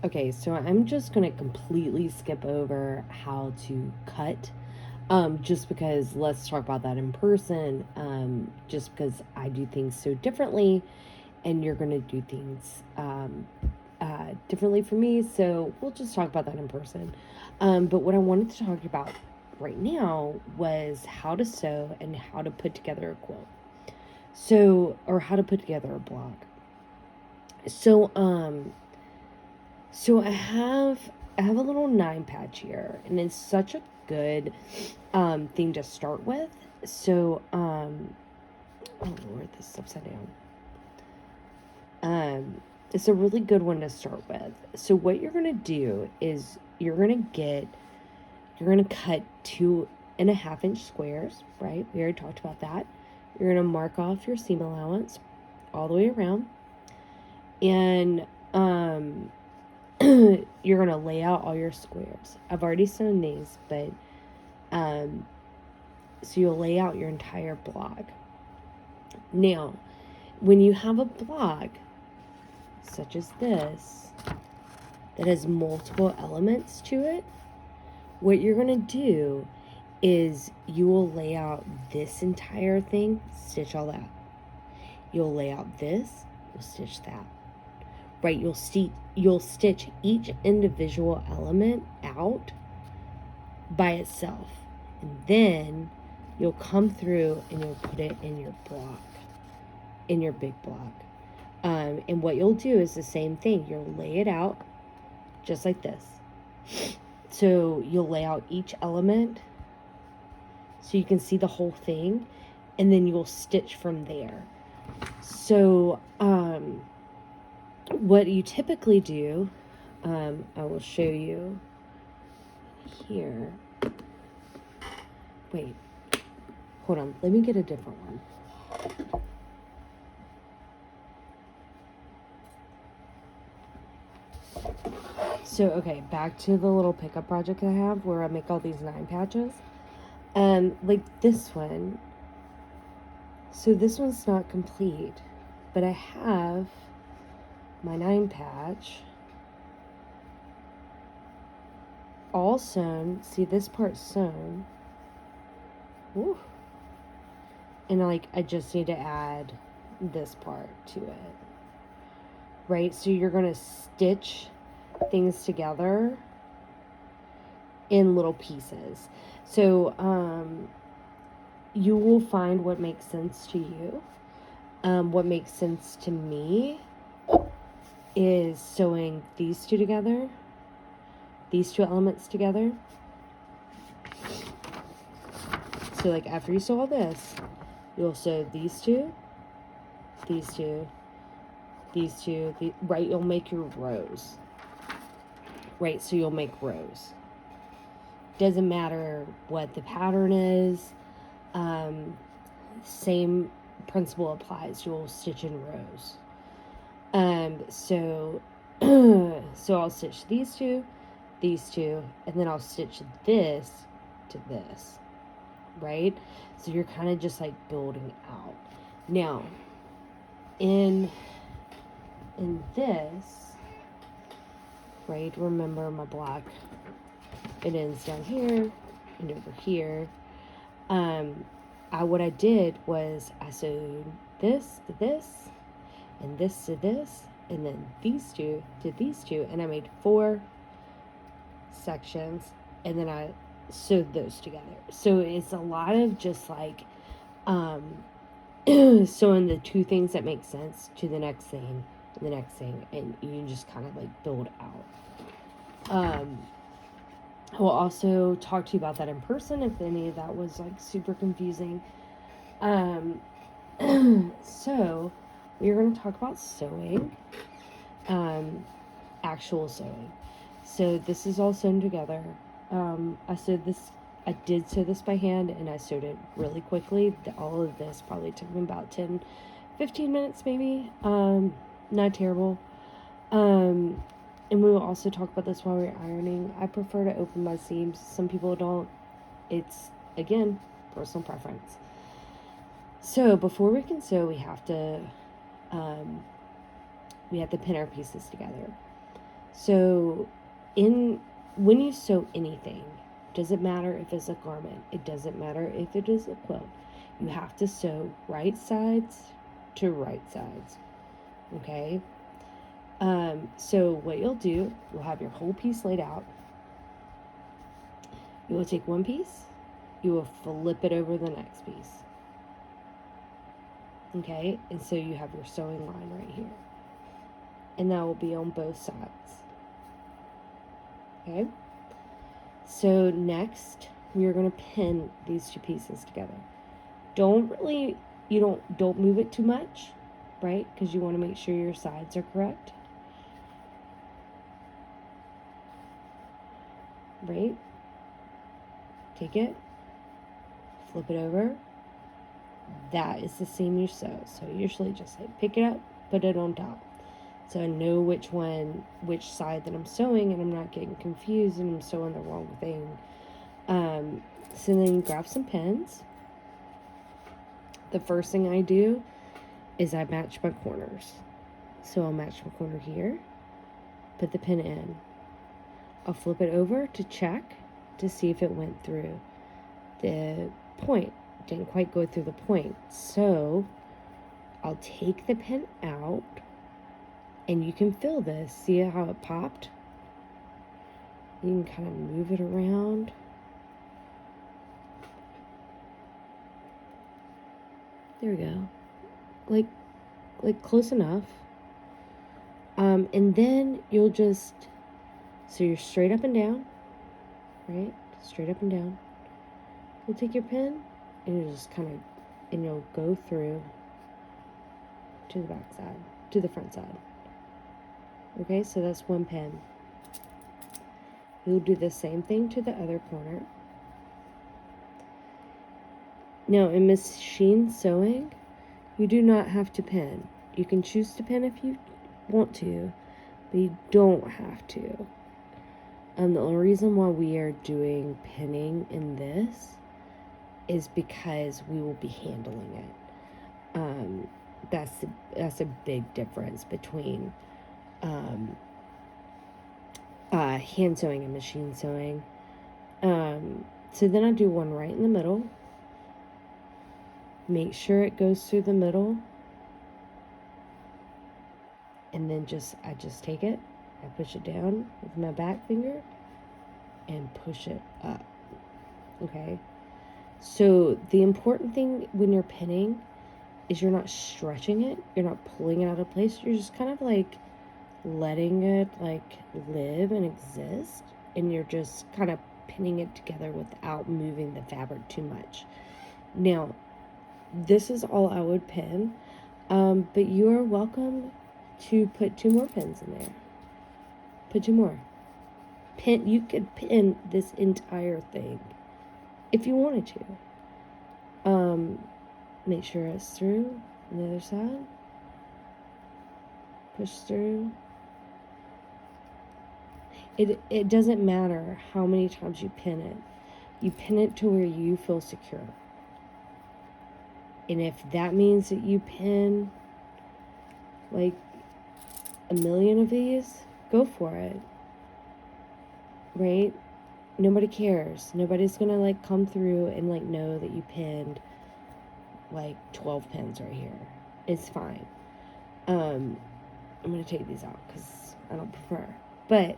Okay, so I'm just going to completely skip over how to cut, just because let's talk about that in person, just because I do things so differently and you're going to do things differently for me. So we'll just talk about that in person. But what I wanted to talk about right now was how to sew and how to put together a quilt. So, or how to put together a blog. So, so I have a little 9 patch here, and it's such a good thing to start with. So oh Lord, this is upside down. It's a really good one to start with. So what you're gonna do is you're gonna cut 2.5 inch squares, right? We already talked about that. You're gonna mark off your seam allowance all the way around, and you're gonna lay out all your squares. I've already sewn these, but so you'll lay out your entire block. Now, when you have a block such as this that has multiple elements to it, what you're gonna do is you will lay out this entire thing, stitch all that. You'll lay out this, you'll stitch that. Right, you'll stitch each individual element out by itself, and then you'll come through and you'll put it in your block, in your big block. And what you'll do is the same thing. You'll lay it out just like this. So you'll lay out each element so you can see the whole thing, and then you'll stitch from there. So what you typically do, I will show you here. Wait, hold on, let me get a different one. So, okay, back to the little pickup project I have where I make all these 9 patches. Like this one. So this one's not complete, but I have my 9 patch all sewn. See, this part's sewn. Woo. And like, I just need to add this part to it. Right? So you're going to stitch things together in little pieces. So you will find what makes sense to you. What makes sense to me is sewing these two together, these two elements together. So like after you sew all this, you'll sew these two, these two, these two, right? You'll make your rows. Right, so you'll make rows. Doesn't matter what the pattern is. Same principle applies. You'll stitch in rows. So I'll stitch these two, and then I'll stitch this to this, right? So you're kind of just like building out. Now, in this, right, remember my block, it ends down here and over here. What I did was I sewed this to this, and this to this, and then these two to these two, and I made 4 sections, and then I sewed those together. So it's a lot of just like sewing the 2 things that make sense to the next thing, and the next thing, and you just kind of like build out. I will also talk to you about that in person if any of that was like super confusing. So we're going to talk about sewing, actual sewing. So this is all sewn together. I did sew this by hand, and I sewed it really quickly. All of this probably took me about 10-15 minutes maybe. Not terrible. And we will also talk about this while we're ironing. I prefer to open my seams. Some people don't. It's, again, personal preference. So before we can sew, we have to pin our pieces together. So when you sew anything, doesn't matter if it's a garment, it doesn't matter if it is a quilt, you have to sew right sides to right sides. Okay? So what you'll do, you'll have your whole piece laid out. You will take one piece, you will flip it over the next piece. Okay? And so you have your sewing line right here. And that will be on both sides. Okay? So next, we are going to pin these two pieces together. Don't move it too much, right? Because you want to make sure your sides are correct. Right? Take it, flip it over. That is the seam you sew. So usually just like pick it up, put it on top. So I know which side that I'm sewing, and I'm not getting confused and I'm sewing the wrong thing. So then you grab some pins. The first thing I do is I match my corners. So I'll match my corner here, put the pin in. I'll flip it over to check to see if it went through the point. Didn't quite go through the point. So I'll take the pin out, and you can feel this. See how it popped? You can kind of move it around. There we go. Like close enough. And then you'll so you're straight up and down, right? Straight up and down. You'll take your pin and you'll go through to the back side, to the front side. Okay, so that's one pin. You'll do the same thing to the other corner. Now, in machine sewing, you do not have to pin. You can choose to pin if you want to, but you don't have to. The only reason why we are doing pinning in this is because we will be handling it. That's a big difference between hand sewing and machine sewing. So then I do one right in the middle. Make sure it goes through the middle, and then I just take it, I push it down with my back finger and push it up. Okay, so the important thing when you're pinning is you're not stretching it, you're not pulling it out of place, you're just kind of like letting it like live and exist, and you're just kind of pinning it together without moving the fabric too much. Now, this is all I would pin, but you are welcome to put 2 more pins in there. Put 2 more. You could pin this entire thing if you wanted to. Make sure it's through on the other side. Push through. It doesn't matter how many times you pin it. You pin it to where you feel secure. And if that means that you pin like 1,000,000 of these, go for it. Right? Nobody cares. Nobody's gonna like come through and like know that you pinned like 12 pins right here. It's fine. I'm gonna take these out because I don't prefer. But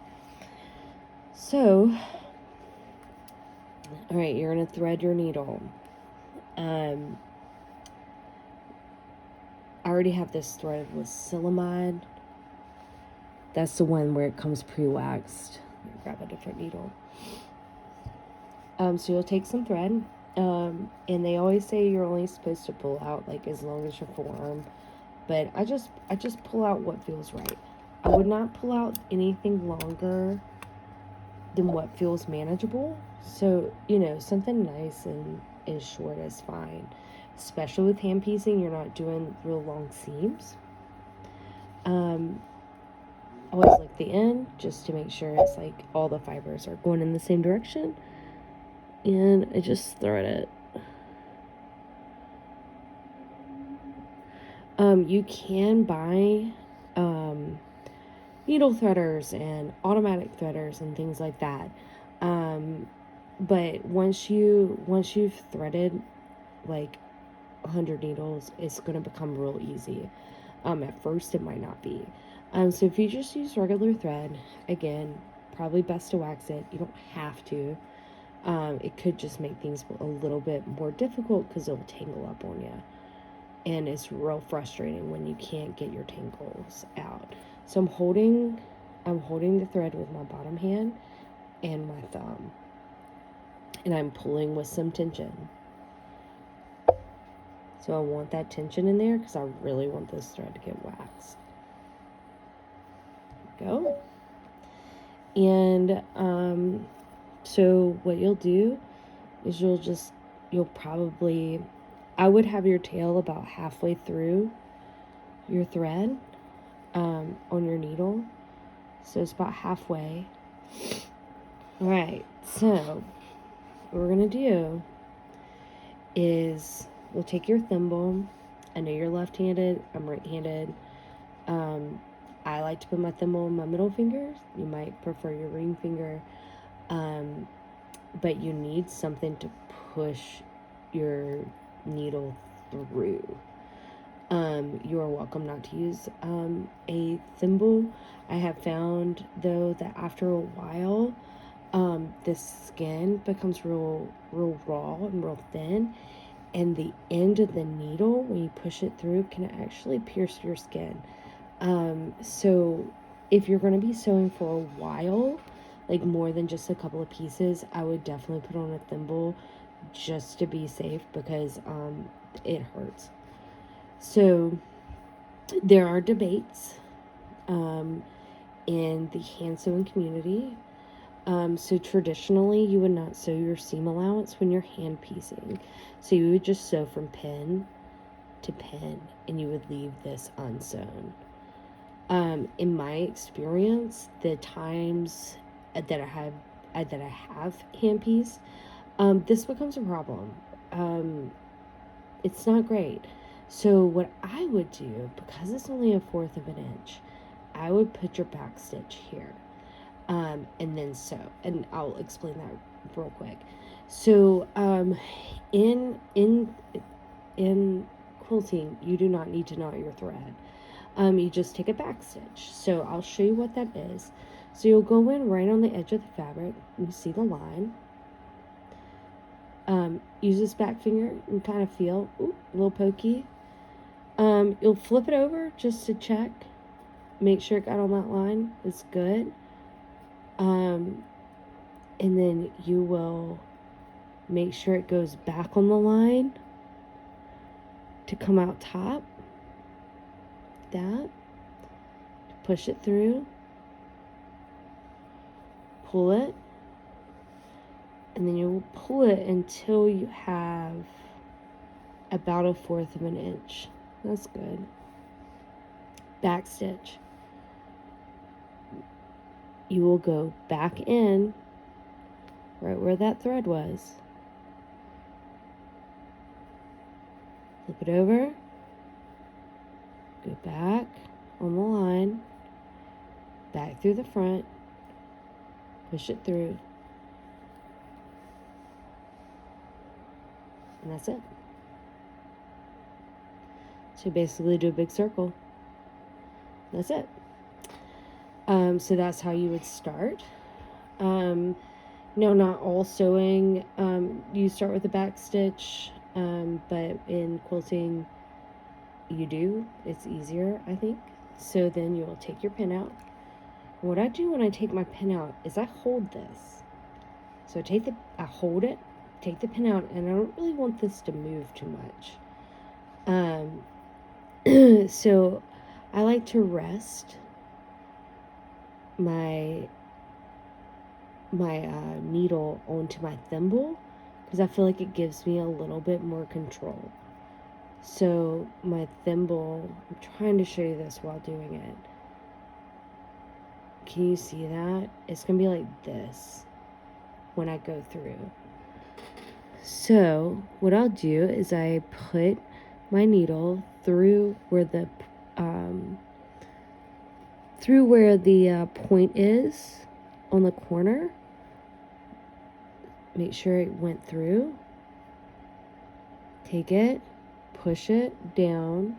so, all right, you're gonna thread your needle. I already have this threaded with silicone. That's the one where it comes pre-waxed. Grab a different needle. So you'll take some thread, and they always say you're only supposed to pull out like as long as your forearm, but I just pull out what feels right. I would not pull out anything longer than what feels manageable. So, something nice and as short as fine. Especially with hand piecing, you're not doing real long seams. Always like the end, just to make sure it's like all the fibers are going in the same direction. And I just thread it. You can buy needle threaders and automatic threaders and things like that. But once you've threaded like 100 needles, it's going to become real easy. At first it might not be. So if you just use regular thread, again, probably best to wax it. You don't have to. It could just make things a little bit more difficult because it'll tangle up on you. And it's real frustrating when you can't get your tangles out. So I'm holding the thread with my bottom hand and my thumb. And I'm pulling with some tension. So I want that tension in there because I really want this thread to get waxed. Go. And so what you'll do is you'll probably, I would have your tail about halfway through your thread on your needle. So it's about halfway. All right, so what we're going to do is we'll take your thimble. I know you're left-handed. I'm right-handed. I like to put my thimble on my middle finger. You might prefer your ring finger. But you need something to push your needle through. You are welcome not to use a thimble. I have found, though, that after a while, the skin becomes real raw and real thin, and the end of the needle, when you push it through, can actually pierce your skin. So if you're going to be sewing for a while, like more than just a couple of pieces, I would definitely put on a thimble just to be safe, because it hurts. So there are debates in the hand sewing community. So traditionally you would not sew your seam allowance when you're hand piecing. So you would just sew from pin to pin, and you would leave this unsewn. In my experience, the times that I have hand pieced, this becomes a problem. It's not great. So what I would do, because it's only 1/4 of an inch, I would put your back stitch here, and then sew. And I'll explain that real quick. So, in quilting, you do not need to knot your thread. You just take a back stitch. So I'll show you what that is. So you'll go in right on the edge of the fabric. You see the line. Use this back finger and kind of feel, ooh, a little pokey. You'll flip it over just to check. Make sure it got on that line. It's good. And then you will make sure it goes back on the line to come out top. That. Push it through. Pull it. And then you'll pull it until you have about 1/4 of an inch. That's good. Back stitch. You will go back in right where that thread was. Flip it over. Go back on the line. Back through the front. Push it through. And that's it. So you basically do a big circle. That's it. So that's how you would start. No, not all sewing. You start with a back stitch, but in quilting, you do. It's easier, I think. So then you will take your pin out. And what I do when I take my pin out is I hold this. So I hold it, take the pin out, and I don't really want this to move too much. So I like to rest my needle onto my thimble, because I feel like it gives me a little bit more control. So my thimble, I'm trying to show you this while doing it. Can you see that? It's going to be like this when I go through. So what I'll do is I put my needle through where the through where the point is on the corner. Make sure it went through. Take it, push it down,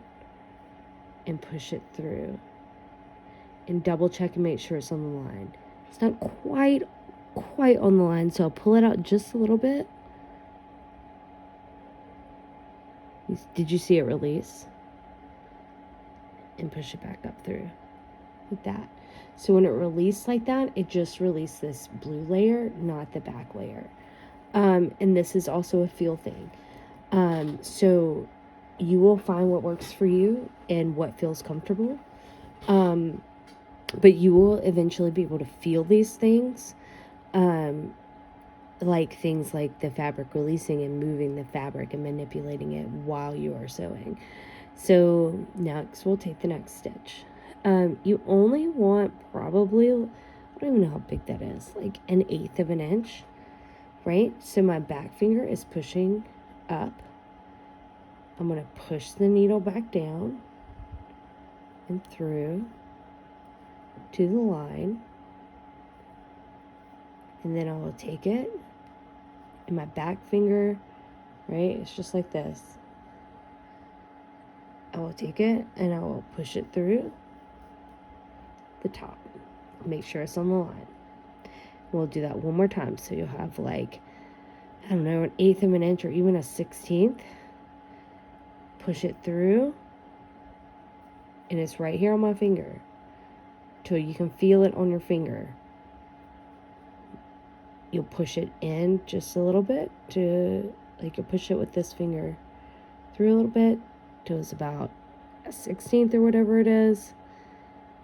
and push it through. And double check and make sure it's on the line. It's not quite on the line, so I'll pull it out just a little bit. Did you see it release? And push it back up through, like that. So when it released like that, it just released this blue layer, not the back layer. And this is also a feel thing. So you will find what works for you and what feels comfortable. But you will eventually be able to feel these things. Like things like the fabric releasing and moving the fabric and manipulating it while you are sewing. So next we'll take the next stitch. You only want probably, I don't even know how big that is, like 1/8 of an inch, right? So my back finger is pushing up. I'm going to push the needle back down and through to the line. And then I will take it, and my back finger, right, it's just like this. I will take it and I will push it through the top. Make sure it's on the line. We'll do that one more time. So you'll have like, I don't know, 1/8 of an inch or even a 1/16. Push it through. And it's right here on my finger. Till you can feel it on your finger. You'll push it in just a little bit to, like, you'll push it with this finger through a little bit till it's about a 1/16 or whatever it is.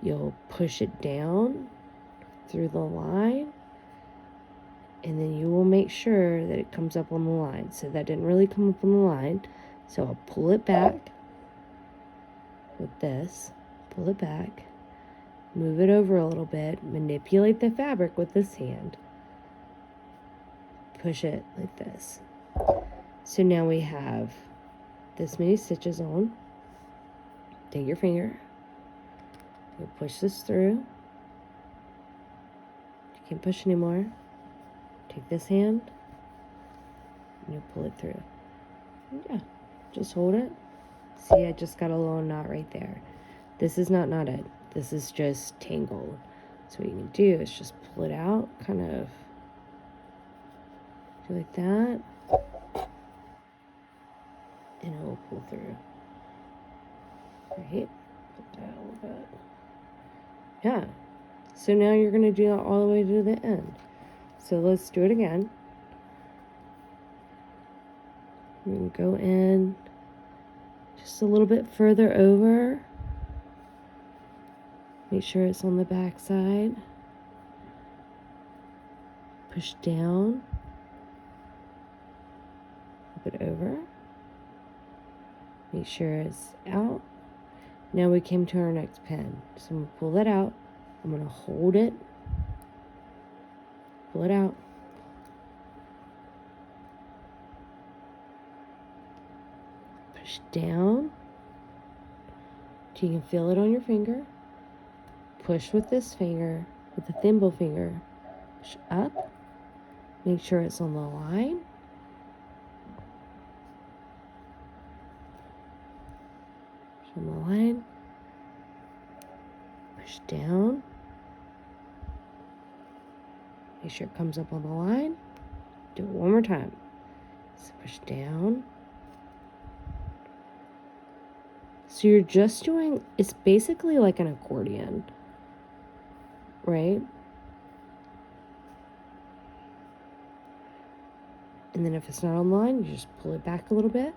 You'll push it down through the line, and then you will make sure that it comes up on the line. So that didn't really come up on the line, so I'll pull it back with this, pull it back, move it over a little bit, manipulate the fabric with this hand, push it like this. So now we have this many stitches on. Take your finger, you'll push this through. You can't push anymore. Take this hand and you'll pull it through. Yeah, just hold it. See, I just got a little knot right there. This is not knotted. This is just tangled. So what you can do is just pull it out, kind of do like that, and it will pull through. Right? Put that a little bit. Yeah. So now you're going to do that all the way to the end. So let's do it again. We can go in just a little bit further over. Make sure it's on the back side. Push down. Flip it over. Make sure it's out. Now we came to our next pin. So I'm going to pull that out. I'm going to hold it. Pull it out. Push down. So you can feel it on your finger. Push with this finger, with the thimble finger. Push up. Make sure it's on the line. Push on the line. Push down. Make sure it comes up on the line. Do it one more time. So push down. So you're just doing, it's basically like an accordion, right? And then if it's not on the line, you just pull it back a little bit.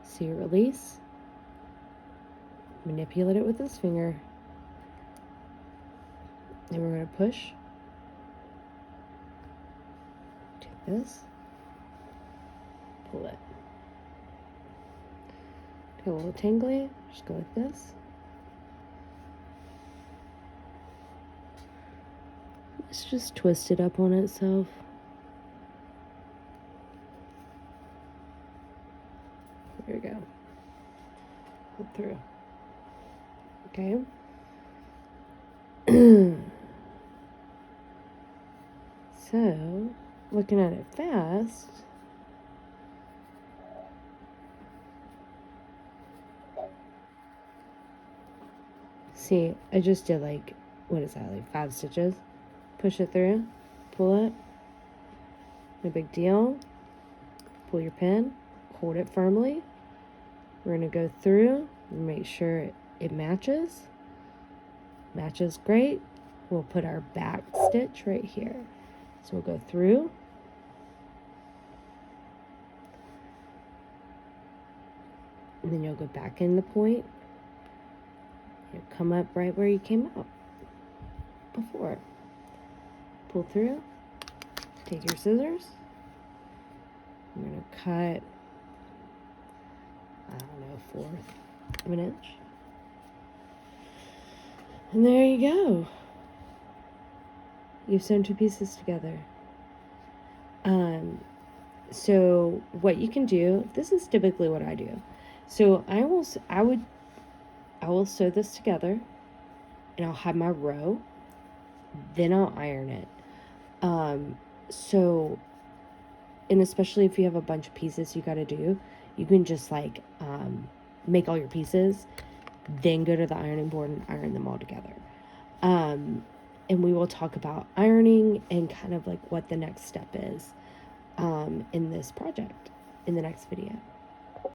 See it release. Manipulate it with this finger. Then we're going to push. Take this. Pull it. Get a little tangly. Just go like this. It's just twisted up on itself. There we go. Pull through. Okay. So, looking at it fast, see, I just did like, what is that, like 5 stitches? Push it through, pull it, no big deal. Pull your pin, hold it firmly. We're going to go through and make sure it matches. Matches great. We'll put our back stitch right here. So we'll go through. And then you'll go back in the point. You'll come up right where you came out before. Pull through. Take your scissors. I'm going to cut, I don't know, 1/4 of an inch. And there you go. You've sewn 2 pieces together. So what you can do, this is typically what I do. So I will sew this together, and I'll have my row, then I'll iron it. So, and especially if you have a bunch of pieces you got to do, you can just like make all your pieces, then go to the ironing board and iron them all together. And we will talk about ironing and kind of like what the next step is in this project in the next video.